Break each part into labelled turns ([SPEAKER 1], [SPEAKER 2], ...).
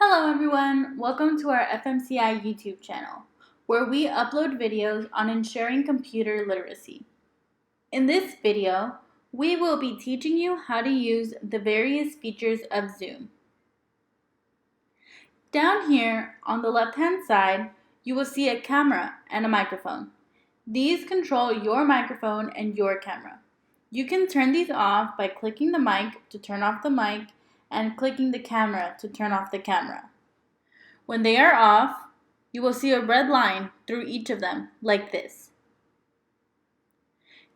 [SPEAKER 1] Hello everyone, welcome to our FMCI YouTube channel, where we upload videos on ensuring computer literacy. In this video, we will be teaching you how to use the various features of Zoom. Down here on the left-hand side, you will see a camera and a microphone. These control your microphone and your camera. You can turn these off by clicking the mic to turn off the mic and clicking the camera to turn off the camera. When they are off, you will see a red line through each of them, like this.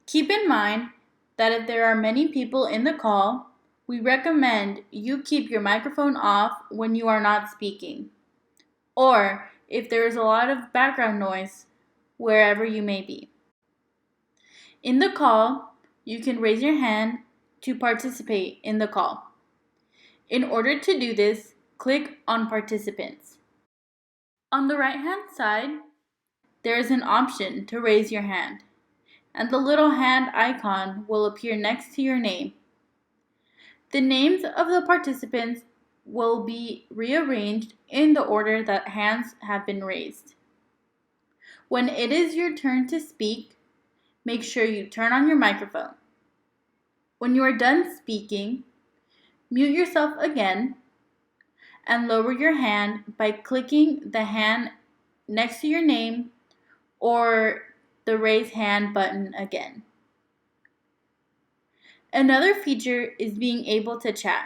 [SPEAKER 1] Keep in mind that if there are many people in the call, we recommend you keep your microphone off when you are not speaking, or if there is a lot of background noise, wherever you may be. In the call, you can raise your hand to participate in the call. In order to do this, click on Participants. On the right-hand side, there is an option to raise your hand, and the little hand icon will appear next to your name. The names of the participants will be rearranged in the order that hands have been raised. When it is your turn to speak, make sure you turn on your microphone. When you are done speaking, mute yourself again and lower your hand by clicking the hand next to your name or the raise hand button again. Another feature is being able to chat.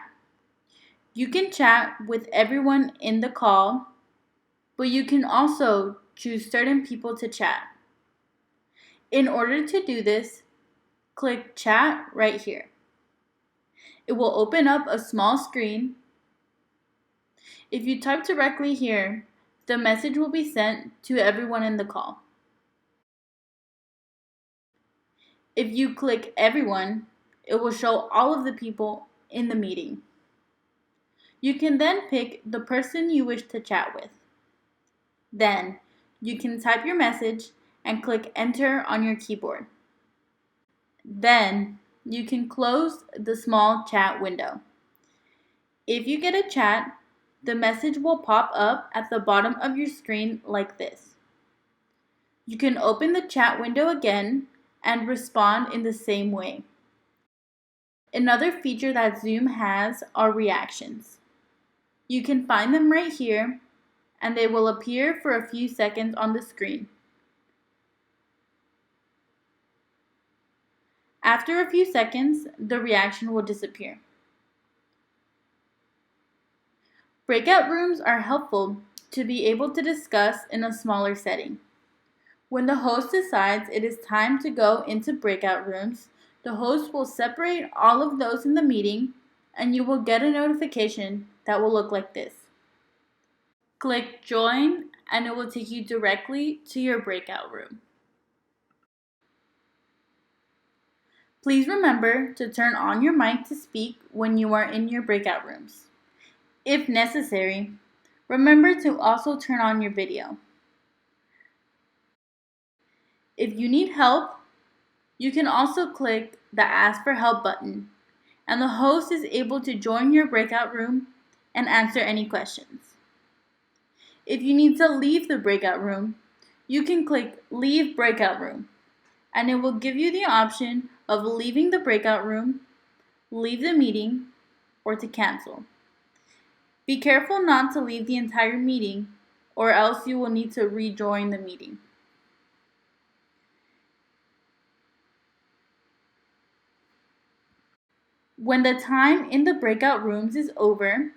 [SPEAKER 1] You can chat with everyone in the call, but you can also choose certain people to chat. In order to do this, click Chat right here. It will open up a small screen. If you type directly here, the message will be sent to everyone in the call. If you click Everyone, it will show all of the people in the meeting. You can then pick the person you wish to chat with. Then, you can type your message and click Enter on your keyboard. Then, you can close the small chat window. If you get a chat, the message will pop up at the bottom of your screen like this. You can open the chat window again and respond in the same way. Another feature that Zoom has are reactions. You can find them right here, and they will appear for a few seconds on the screen. After a few seconds, the reaction will disappear. Breakout rooms are helpful to be able to discuss in a smaller setting. When the host decides it is time to go into breakout rooms, the host will separate all of those in the meeting, and you will get a notification that will look like this. Click Join, and it will take you directly to your breakout room. Please remember to turn on your mic to speak when you are in your breakout rooms. If necessary, remember to also turn on your video. If you need help, you can also click the Ask for Help button, and the host is able to join your breakout room and answer any questions. If you need to leave the breakout room, you can click Leave Breakout Room, and it will give you the option of leaving the breakout room, leave the meeting, or to cancel. Be careful not to leave the entire meeting, or else you will need to rejoin the meeting. When the time in the breakout rooms is over,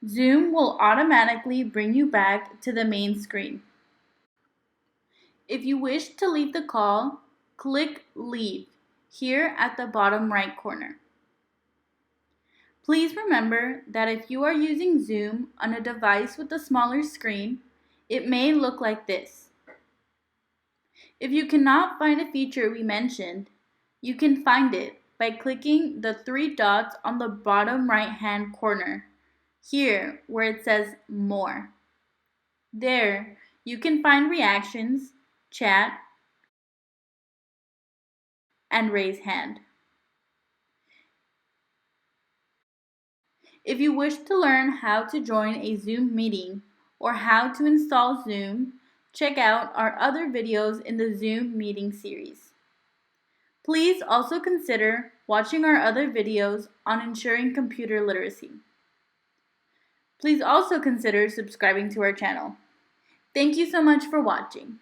[SPEAKER 1] Zoom will automatically bring you back to the main screen. If you wish to leave the call, click Leave here at the bottom right corner. Please remember that if you are using Zoom on a device with a smaller screen, it may look like this. If you cannot find a feature we mentioned, you can find it by clicking the three dots on the bottom right-hand corner, here where it says More. There, you can find reactions, chat, and raise hand. If you wish to learn how to join a Zoom meeting or how to install Zoom, check out our other videos in the Zoom meeting series. Please also consider watching our other videos on ensuring computer literacy. Please also consider subscribing to our channel. Thank you so much for watching.